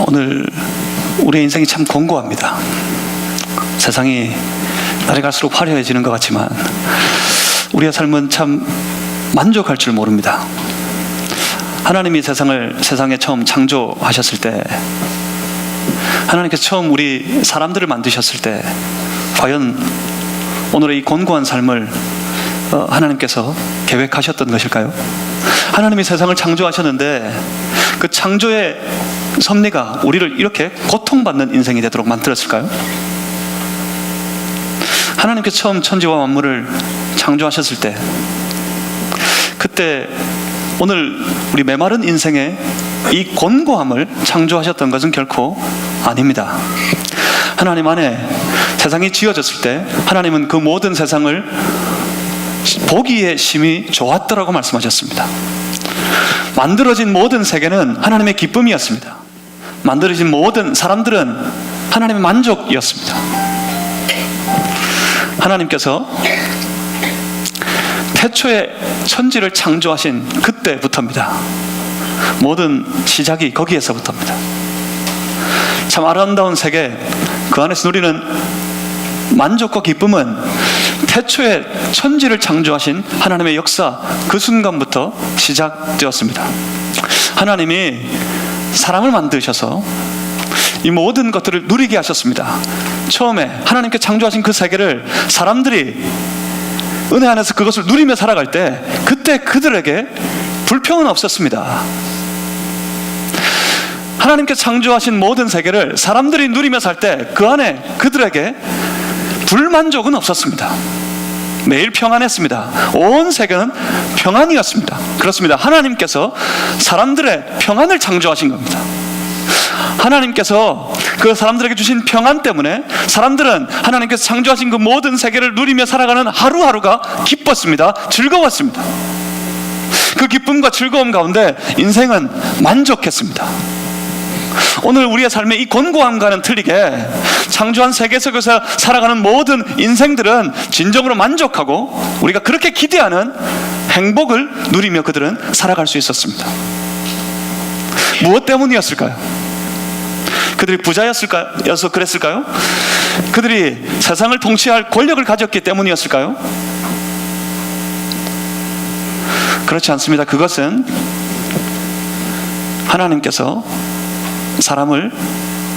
오늘 우리의 인생이 참 공고합니다. 세상이 날이 갈수록 화려해지는 것 같지만 우리의 삶은 참 만족할 줄 모릅니다. 하나님이 세상에 처음 창조하셨을 때, 하나님께서 처음 우리 사람들을 만드셨을 때 과연 오늘의 이 곤고한 삶을 하나님께서 계획하셨던 것일까요? 하나님이 세상을 창조하셨는데 그 창조의 섭리가 우리를 이렇게 고통받는 인생이 되도록 만들었을까요? 하나님께서 처음 천지와 만물을 창조하셨을 때, 그때 오늘 우리 메마른 인생의 이 곤고함을 창조하셨던 것은 결코 아닙니다. 하나님 안에 세상이 지어졌을 때 하나님은 그 모든 세상을 보기에 심히 좋았더라고 말씀하셨습니다. 만들어진 모든 세계는 하나님의 기쁨이었습니다. 만들어진 모든 사람들은 하나님의 만족이었습니다. 하나님께서 태초에 천지를 창조하신 그때부터입니다. 모든 시작이 거기에서부터입니다. 참 아름다운 세계, 그 안에서 누리는 만족과 기쁨은 태초에 천지를 창조하신 하나님의 역사, 그 순간부터 시작되었습니다. 하나님이 사람을 만드셔서 이 모든 것들을 누리게 하셨습니다. 처음에 하나님께 창조하신 그 세계를 사람들이 은혜 안에서 그것을 누리며 살아갈 때, 그때 그들에게 불평은 없었습니다. 하나님께서 창조하신 모든 세계를 사람들이 누리며 살 때 그 안에 그들에게 불만족은 없었습니다. 매일 평안했습니다. 온 세계는 평안이었습니다. 그렇습니다. 하나님께서 사람들의 평안을 창조하신 겁니다. 하나님께서 그 사람들에게 주신 평안 때문에 사람들은 하나님께서 창조하신 그 모든 세계를 누리며 살아가는 하루하루가 기뻤습니다. 즐거웠습니다. 그 기쁨과 즐거움 가운데 인생은 만족했습니다. 오늘 우리의 삶의 이 곤고함과는 틀리게 창조한 세계 속에서 살아가는 모든 인생들은 진정으로 만족하고 우리가 그렇게 기대하는 행복을 누리며 그들은 살아갈 수 있었습니다. 무엇 때문이었을까요? 그들이 부자였어서 그랬을까요? 그들이 세상을 통치할 권력을 가졌기 때문이었을까요? 그렇지 않습니다. 그것은 하나님께서 사람을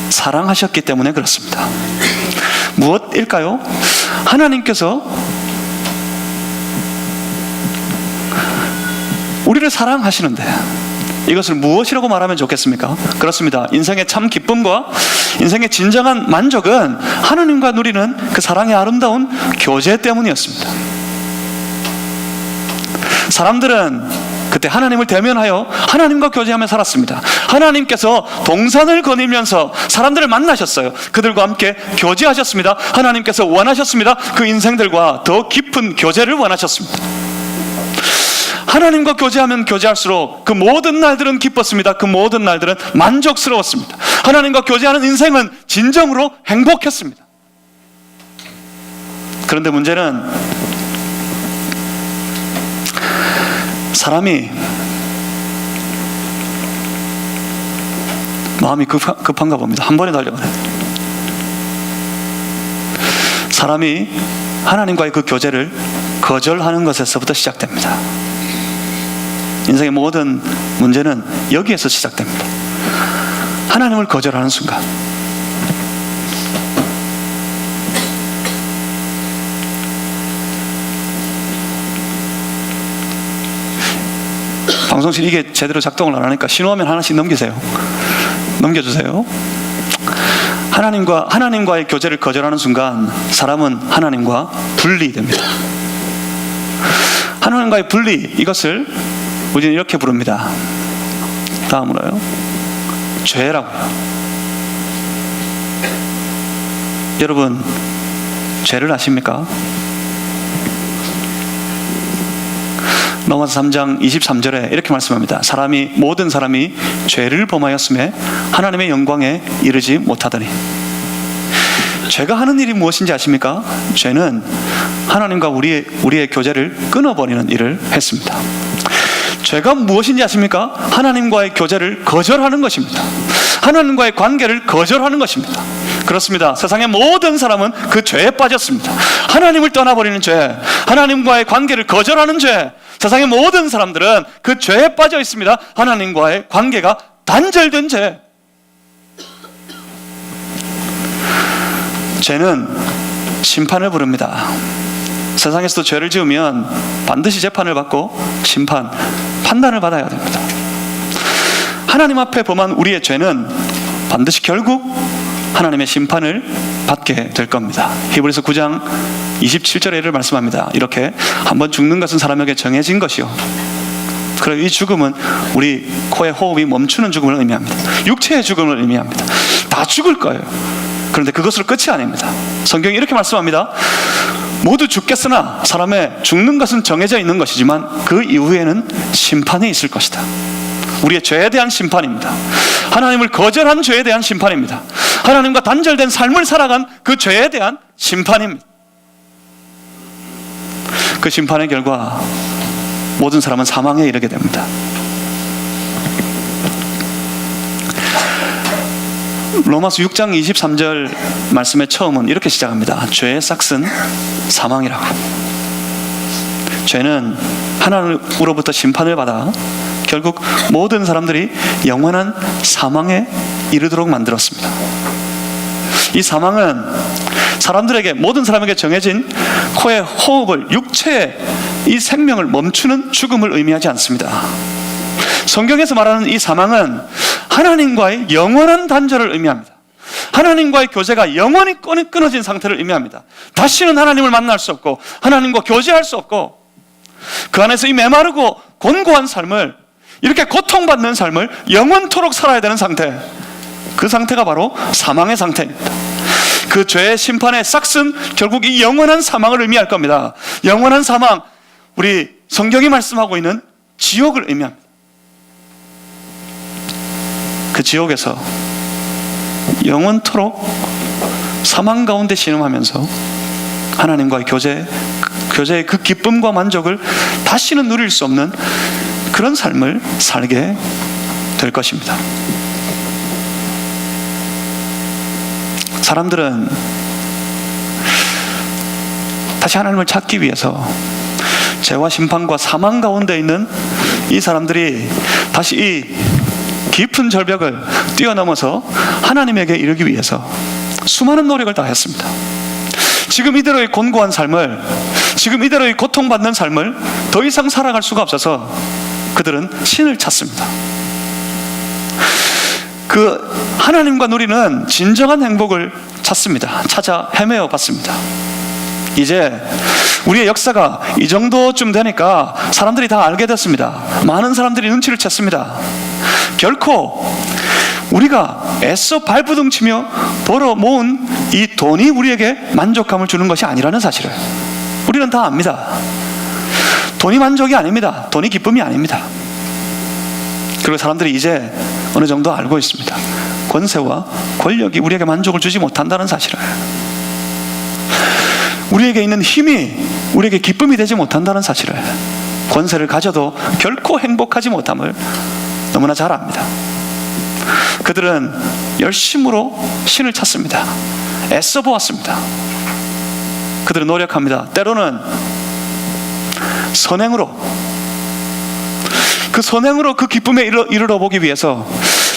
사랑하셨기 때문에 그렇습니다. 무엇일까요? 하나님께서 우리를 사랑하시는데 이것을 무엇이라고 말하면 좋겠습니까? 그렇습니다. 인생의 참 기쁨과 인생의 진정한 만족은 하나님과 누리는 그 사랑의 아름다운 교제 때문이었습니다. 사람들은 그때 하나님을 대면하여 하나님과 교제하며 살았습니다. 하나님께서 동산을 거닐면서 사람들을 만나셨어요. 그들과 함께 교제하셨습니다. 하나님께서 원하셨습니다. 그 인생들과 더 깊은 교제를 원하셨습니다. 하나님과 교제하면 교제할수록 그 모든 날들은 기뻤습니다. 그 모든 날들은 만족스러웠습니다. 하나님과 교제하는 인생은 진정으로 행복했습니다. 그런데 문제는 사람이 마음이 급한가 봅니다. 한 번에 달려가네. 사람이 하나님과의 그 교제를 거절하는 것에서부터 시작됩니다. 인생의 모든 문제는 여기에서 시작됩니다. 하나님을 거절하는 순간. 방송실 이게 제대로 작동을 안 하니까 신호화면 하나씩 넘겨주세요. 하나님과의 교제를 거절하는 순간 사람은 하나님과 분리됩니다. 하나님과의 분리, 이것을 우리는 이렇게 부릅니다. 다음으로요, 죄라고요. 여러분, 죄를 아십니까? 로마서 3장 23절에 이렇게 말씀합니다. 모든 사람이 죄를 범하였음에 하나님의 영광에 이르지 못하더니. 죄가 하는 일이 무엇인지 아십니까? 죄는 하나님과 우리의 교제를 끊어버리는 일을 했습니다. 죄가 무엇인지 아십니까? 하나님과의 교제를 거절하는 것입니다. 하나님과의 관계를 거절하는 것입니다. 그렇습니다. 세상의 모든 사람은 그 죄에 빠졌습니다. 하나님을 떠나버리는 죄, 하나님과의 관계를 거절하는 죄, 세상의 모든 사람들은 그 죄에 빠져 있습니다. 하나님과의 관계가 단절된 죄. 죄는 심판을 부릅니다. 세상에서도 죄를 지으면 반드시 재판을 받고 판단을 받아야 됩니다. 하나님 앞에 범한 우리의 죄는 반드시 결국 하나님의 심판을 받게 될 겁니다. 히브리서 9장 27절에 이를 말씀합니다. 이렇게 한번 죽는 것은 사람에게 정해진 것이요, 그리고 이 죽음은 우리 코의 호흡이 멈추는 죽음을 의미합니다. 육체의 죽음을 의미합니다. 다 죽을 거예요. 그런데 그것으로 끝이 아닙니다. 성경이 이렇게 말씀합니다. 모두 죽겠으나 사람의 죽는 것은 정해져 있는 것이지만 그 이후에는 심판이 있을 것이다. 우리의 죄에 대한 심판입니다. 하나님을 거절한 죄에 대한 심판입니다. 하나님과 단절된 삶을 살아간 그 죄에 대한 심판입니다. 그 심판의 결과 모든 사람은 사망에 이르게 됩니다. 로마서 6장 23절 말씀의 처음은 이렇게 시작합니다. 죄의 싹은 사망이라고. 죄는 하나님으로부터 심판을 받아 결국 모든 사람들이 영원한 사망에 이르도록 만들었습니다. 이 사망은 사람들에게, 모든 사람에게 정해진 코의 호흡을, 육체의 이 생명을 멈추는 죽음을 의미하지 않습니다. 성경에서 말하는 이 사망은 하나님과의 영원한 단절을 의미합니다. 하나님과의 교제가 영원히 끊어진 상태를 의미합니다. 다시는 하나님을 만날 수 없고 하나님과 교제할 수 없고 그 안에서 이 메마르고 곤고한 삶을, 이렇게 고통받는 삶을 영원토록 살아야 되는 상태, 그 상태가 바로 사망의 상태입니다. 그 죄의 심판의 싹은 결국 이 영원한 사망을 의미할 겁니다. 영원한 사망, 우리 성경이 말씀하고 있는 지옥을 의미합니다. 그 지옥에서 영원토록 사망 가운데 신음하면서 하나님과의 교제의 그 기쁨과 만족을 다시는 누릴 수 없는 그런 삶을 살게 될 것입니다. 사람들은 다시 하나님을 찾기 위해서 죄와 심판과 사망 가운데 있는 이 사람들이 다시 이 깊은 절벽을 뛰어넘어서 하나님에게 이르기 위해서 수많은 노력을 다했습니다. 지금 이대로의 곤고한 삶을, 지금 이대로의 고통받는 삶을 더 이상 살아갈 수가 없어서 그들은 신을 찾습니다. 그 하나님과 누리는 진정한 행복을 찾아 헤매어 봤습니다. 이제 우리의 역사가 이 정도쯤 되니까 사람들이 다 알게 됐습니다. 많은 사람들이 눈치를 챘습니다. 결코 우리가 애써 발부둥치며 벌어 모은 이 돈이 우리에게 만족감을 주는 것이 아니라는 사실을 우리는 다 압니다. 돈이 만족이 아닙니다. 돈이 기쁨이 아닙니다. 그리고 사람들이 이제 어느 정도 알고 있습니다. 권세와 권력이 우리에게 만족을 주지 못한다는 사실을, 우리에게 있는 힘이 우리에게 기쁨이 되지 못한다는 사실을, 권세를 가져도 결코 행복하지 못함을 너무나 잘 압니다. 그들은 열심으로 신을 찾습니다. 애써 보았습니다. 그들은 노력합니다. 때로는 선행으로 그 기쁨에 이르러 보기 위해서,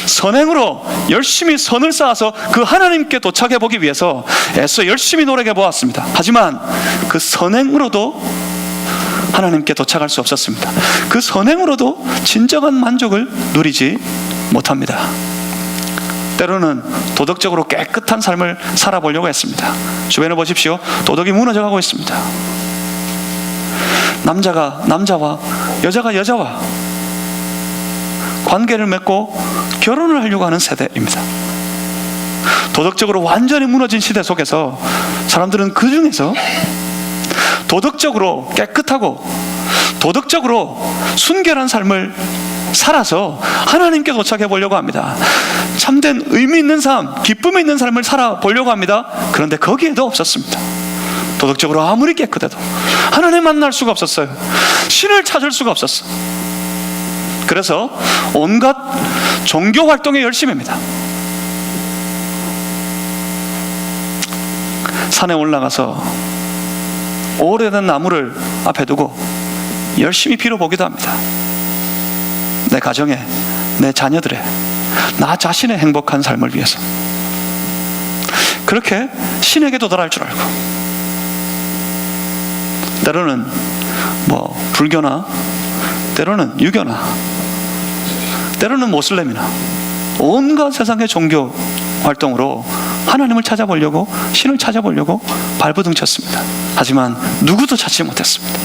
선행으로 열심히 선을 쌓아서 그 하나님께 도착해 보기 위해서 애써 열심히 노력해 보았습니다. 하지만 그 선행으로도 하나님께 도착할 수 없었습니다. 그 선행으로도 진정한 만족을 누리지 못합니다. 때로는 도덕적으로 깨끗한 삶을 살아보려고 했습니다. 주변에 보십시오. 도덕이 무너져가고 있습니다. 남자가 남자와 여자가 여자와 관계를 맺고 결혼을 하려고 하는 세대입니다. 도덕적으로 완전히 무너진 시대 속에서 사람들은 그 중에서 도덕적으로 깨끗하고 도덕적으로 순결한 삶을 살아서 하나님께 도착해 보려고 합니다. 참된 의미 있는 삶, 기쁨이 있는 삶을 살아보려고 합니다. 그런데 거기에도 없었습니다. 도덕적으로 아무리 깨끗해도 하나님 만날 수가 없었어요. 신을 찾을 수가 없었어요. 그래서 온갖 종교 활동에 열심입니다. 산에 올라가서 오래된 나무를 앞에 두고 열심히 빌어보기도 합니다. 내 가정에, 내 자녀들의, 나 자신의 행복한 삶을 위해서. 그렇게 신에게 도달할 줄 알고, 때로는 불교나, 때로는 유교나, 때로는 모슬렘이나 온갖 세상의 종교 활동으로 하나님을 찾아보려고, 신을 찾아보려고 발버둥쳤습니다. 하지만 누구도 찾지 못했습니다.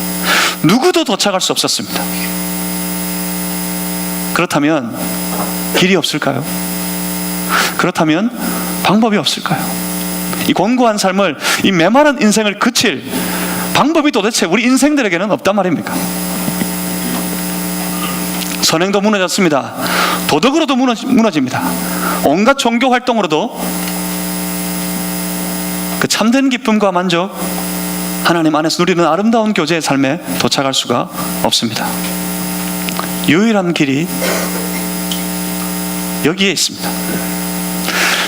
누구도 도착할 수 없었습니다. 그렇다면 길이 없을까요? 그렇다면 방법이 없을까요? 이 곤고한 삶을, 이 메마른 인생을 그칠 방법이 도대체 우리 인생들에게는 없단 말입니까? 선행도 무너졌습니다. 도덕으로도 무너집니다. 온갖 종교 활동으로도 그 참된 기쁨과 만족, 하나님 안에서 누리는 아름다운 교제의 삶에 도착할 수가 없습니다. 유일한 길이 여기에 있습니다.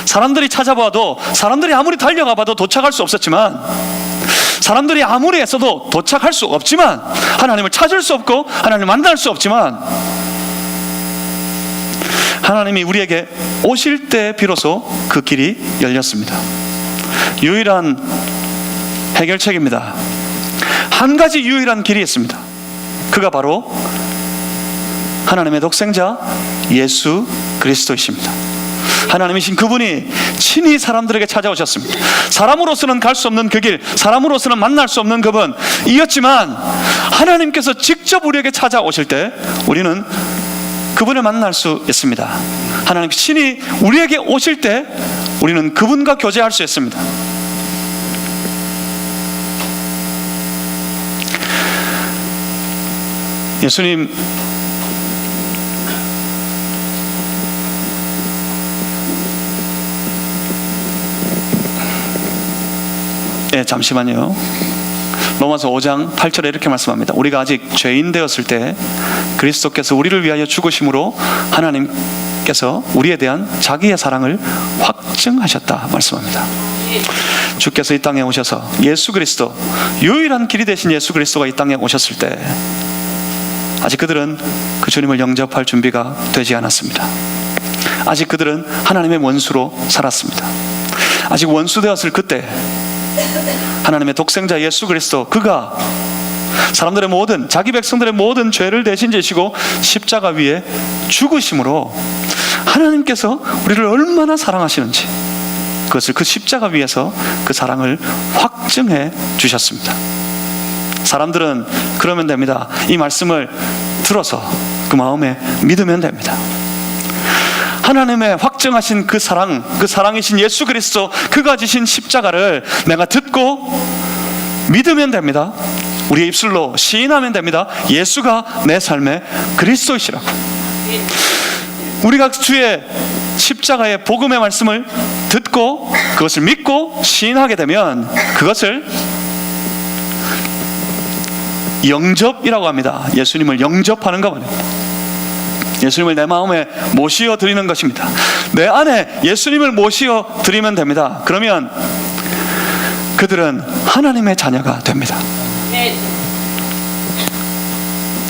사람들이 찾아봐도, 사람들이 아무리 달려가 봐도 도착할 수 없었지만, 사람들이 아무리 애써도 도착할 수 없지만, 하나님을 찾을 수 없고 하나님을 만날 수 없지만, 하나님이 우리에게 오실 때 비로소 그 길이 열렸습니다. 유일한 해결책입니다. 한 가지 유일한 길이 있습니다. 그가 바로 하나님의 독생자 예수 그리스도이십니다. 하나님이신 그분이 친히 사람들에게 찾아오셨습니다. 사람으로서는 갈 수 없는 그 길, 사람으로서는 만날 수 없는 그분 이었지만, 하나님께서 직접 우리에게 찾아오실 때 우리는 그분을 만날 수 있습니다. 하나님 친히 우리에게 오실 때 우리는 그분과 교제할 수 있습니다. 예수님 잠시만요. 로마서 5장 8절에 이렇게 말씀합니다. 우리가 아직 죄인 되었을 때 그리스도께서 우리를 위하여 죽으심으로 하나님께서 우리에 대한 자기의 사랑을 확증하셨다 말씀합니다. 주께서 이 땅에 오셔서 예수 그리스도, 유일한 길이 되신 예수 그리스도가 이 땅에 오셨을 때 아직 그들은 그 주님을 영접할 준비가 되지 않았습니다. 아직 그들은 하나님의 원수로 살았습니다. 아직 원수 되었을 그때 하나님의 독생자 예수 그리스도, 그가 사람들의 모든, 자기 백성들의 모든 죄를 대신 지시고 십자가 위에 죽으심으로 하나님께서 우리를 얼마나 사랑하시는지, 그것을 그 십자가 위에서 그 사랑을 확증해 주셨습니다. 사람들은 그러면 됩니다. 이 말씀을 들어서 그 마음에 믿으면 됩니다. 하나님의 확증하신 그 사랑, 그 사랑이신 예수 그리스도, 그가 지신 십자가를 내가 듣고 믿으면 됩니다. 우리의 입술로 시인하면 됩니다. 예수가 내 삶의 그리스도이시라고. 우리가 주의 십자가의 복음의 말씀을 듣고 그것을 믿고 시인하게 되면 그것을 영접이라고 합니다. 예수님을 영접하는 것입니다. 예수님을 내 마음에 모시어 드리는 것입니다. 내 안에 예수님을 모시어 드리면 됩니다. 그러면 그들은 하나님의 자녀가 됩니다.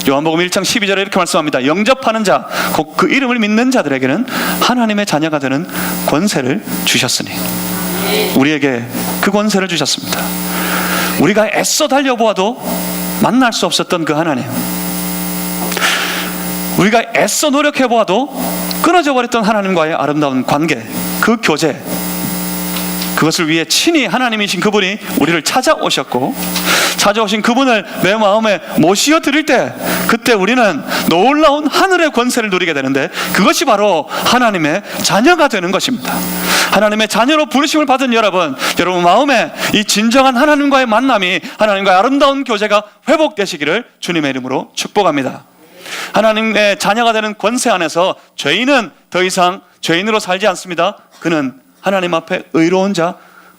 요한복음 1장 12절에 이렇게 말씀합니다. 영접하는 자, 곧 그 이름을 믿는 자들에게는 하나님의 자녀가 되는 권세를 주셨으니, 우리에게 그 권세를 주셨습니다. 우리가 애써 달려보아도 만날 수 없었던 그 하나님, 우리가 애써 노력해보아도 끊어져 버렸던 하나님과의 아름다운 관계, 그 교제, 그것을 위해 친히 하나님이신 그분이 우리를 찾아오셨고, 찾아오신 그분을 내 마음에 모시어 드릴 때, 그때 우리는 놀라운 하늘의 권세를 누리게 되는데, 그것이 바로 하나님의 자녀가 되는 것입니다. 하나님의 자녀로 부르심을 받은 여러분 마음에 이 진정한 하나님과의 만남이, 하나님과의 아름다운 교제가 회복되시기를 주님의 이름으로 축복합니다. 하나님의 자녀가 되는 권세 안에서 죄인은 더 이상 죄인으로 살지 않습니다. 그는 하나님 앞에 의로운 자,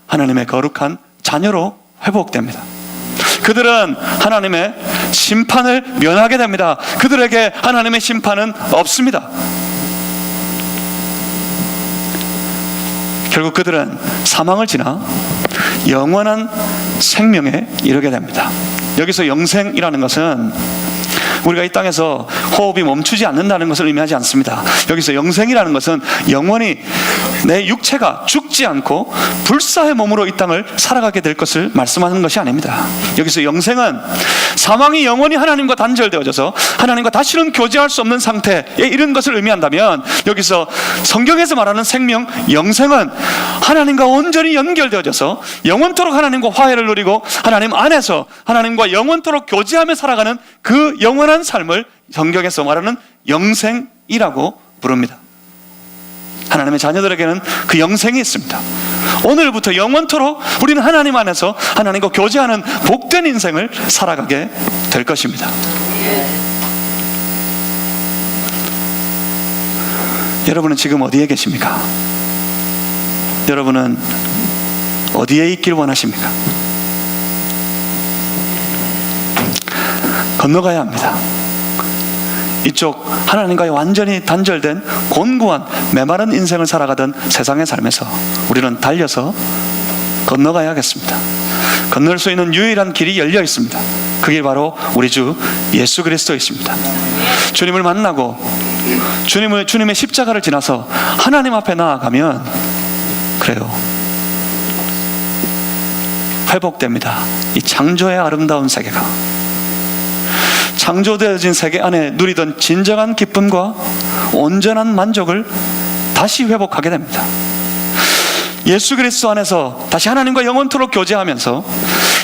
하나님의 거룩한 자녀로 회복됩니다. 그들은 하나님의 심판을 면하게 됩니다. 그들에게 하나님의 심판은 없습니다. 결국 그들은 사망을 지나 영원한 생명에 이르게 됩니다. 여기서 영생이라는 것은 우리가 이 땅에서 호흡이 멈추지 않는다는 것을 의미하지 않습니다. 여기서 영생이라는 것은 영원히 내 육체가 죽지 않고 불사의 몸으로 이 땅을 살아가게 될 것을 말씀하는 것이 아닙니다. 여기서 영생은 사망이 영원히 하나님과 단절되어져서 하나님과 다시는 교제할 수 없는 상태에 이른 것을 의미한다면, 여기서 성경에서 말하는 생명, 영생은 하나님과 온전히 연결되어져서 영원토록 하나님과 화해를 누리고 하나님 안에서 하나님과 영원토록 교제하며 살아가는 그 영원한 삶을 성경에서 말하는 영생이라고 부릅니다. 하나님의 자녀들에게는 그 영생이 있습니다. 오늘부터 영원토록 우리는 하나님 안에서 하나님과 교제하는 복된 인생을 살아가게 될 것입니다. 여러분은 지금 어디에 계십니까? 여러분은 어디에 있길 원하십니까? 건너가야 합니다. 이쪽 하나님과의 완전히 단절된 곤고한 메마른 인생을 살아가던 세상의 삶에서 우리는 달려서 건너가야겠습니다. 건널 수 있는 유일한 길이 열려 있습니다. 그게 바로 우리 주 예수 그리스도이십니다. 주님을 만나고 주님의 십자가를 지나서 하나님 앞에 나아가면 그래요, 회복됩니다. 이 창조의 아름다운 세계가, 창조되어진 세계 안에 누리던 진정한 기쁨과 온전한 만족을 다시 회복하게 됩니다. 예수 그리스도 안에서 다시 하나님과 영원토록 교제하면서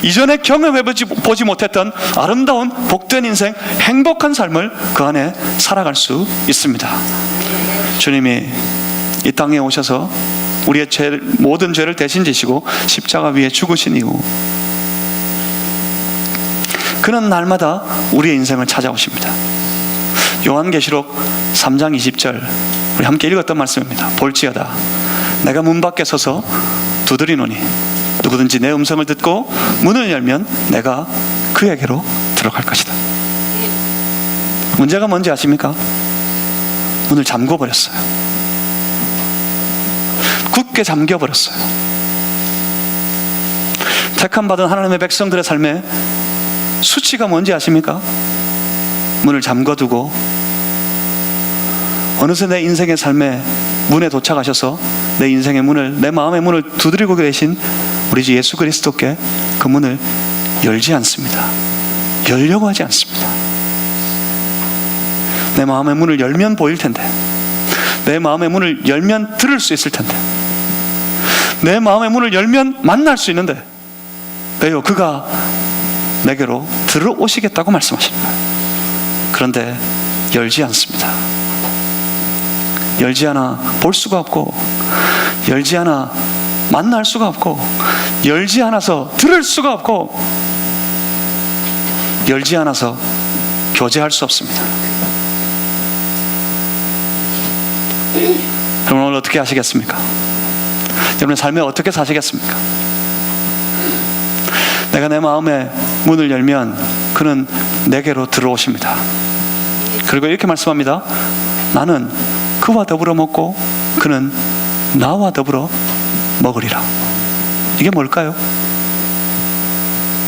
이전에 경험해보지 못했던 아름다운 복된 인생, 행복한 삶을 그 안에 살아갈 수 있습니다. 주님이 이 땅에 오셔서 우리의 모든 죄를 대신 지시고 십자가 위에 죽으신 이후 그는 날마다 우리의 인생을 찾아오십니다. 요한계시록 3장 20절 우리 함께 읽었던 말씀입니다. 볼지어다 내가 문 밖에 서서 두드리노니 누구든지 내 음성을 듣고 문을 열면 내가 그에게로 들어갈 것이다. 문제가 뭔지 아십니까? 문을 잠궈버렸어요. 굳게 잠겨버렸어요. 택함받은 하나님의 백성들의 삶에 수치가 뭔지 아십니까? 문을 잠궈두고 어느새 내 인생의 삶의 문에 도착하셔서 내 인생의 문을, 내 마음의 문을 두드리고 계신 우리 주 예수 그리스도께 그 문을 열지 않습니다. 열려고 하지 않습니다. 내 마음의 문을 열면 보일 텐데, 내 마음의 문을 열면 들을 수 있을 텐데, 내 마음의 문을 열면 만날 수 있는데 왜요? 그가 내게로 들어오시겠다고 말씀하십니다. 그런데 열지 않습니다. 열지 않아 볼 수가 없고, 열지 않아 만날 수가 없고, 열지 않아서 들을 수가 없고, 열지 않아서 교제할 수 없습니다. 여러분 오늘 어떻게 하시겠습니까? 여러분의 삶에 어떻게 사시겠습니까? 내가 내 마음의 문을 열면 그는 내게로 들어오십니다. 그리고 이렇게 말씀합니다. 나는 그와 더불어 먹고 그는 나와 더불어 먹으리라. 이게 뭘까요?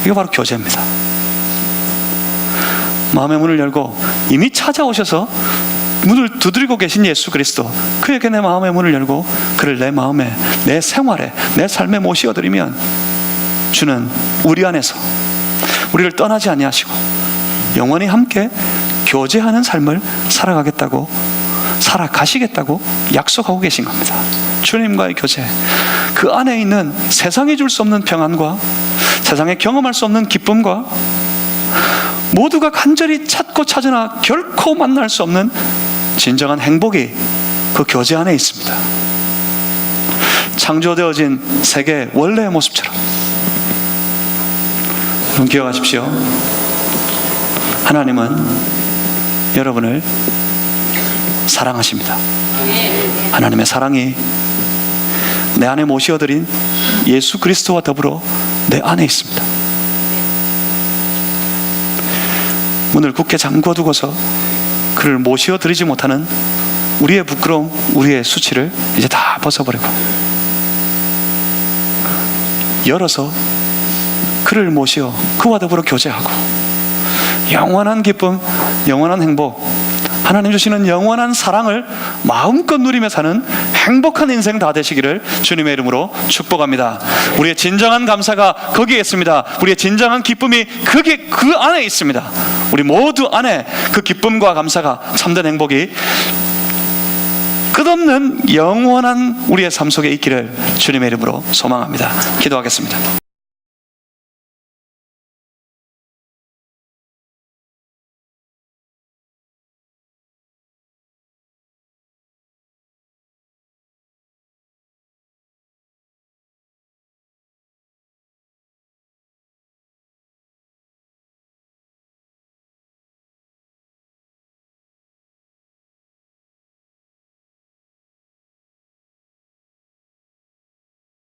이게 바로 교제입니다. 마음의 문을 열고 이미 찾아오셔서 문을 두드리고 계신 예수 그리스도, 그에게 내 마음의 문을 열고 그를 내 마음에, 내 생활에, 내 삶에 모시어드리면 주는 우리 안에서 우리를 떠나지 아니하시고 영원히 함께 교제하는 삶을 살아가시겠다고 약속하고 계신 겁니다. 주님과의 교제, 그 안에 있는 세상이 줄 수 없는 평안과 세상에 경험할 수 없는 기쁨과 모두가 간절히 찾고 찾으나 결코 만날 수 없는 진정한 행복이 그 교제 안에 있습니다. 창조되어진 세계의 원래의 모습처럼. 여러분 기억하십시오. 하나님은 여러분을 사랑하십니다. 하나님의 사랑이 내 안에 모시어드린 예수 그리스도와 더불어 내 안에 있습니다. 문을 굳게 잠궈두고서 그를 모시어 드리지 못하는 우리의 부끄러움, 우리의 수치를 이제 다 벗어버리고 열어서 그를 모시어 그와 더불어 교제하고 영원한 기쁨, 영원한 행복, 하나님 주시는 영원한 사랑을 마음껏 누리며 사는 행복한 인생 다 되시기를 주님의 이름으로 축복합니다. 우리의 진정한 감사가 거기에 있습니다. 우리의 진정한 기쁨이 그 안에 있습니다. 우리 모두 안에 그 기쁨과 감사가 참된 행복이 끝없는 영원한 우리의 삶 속에 있기를 주님의 이름으로 소망합니다. 기도하겠습니다.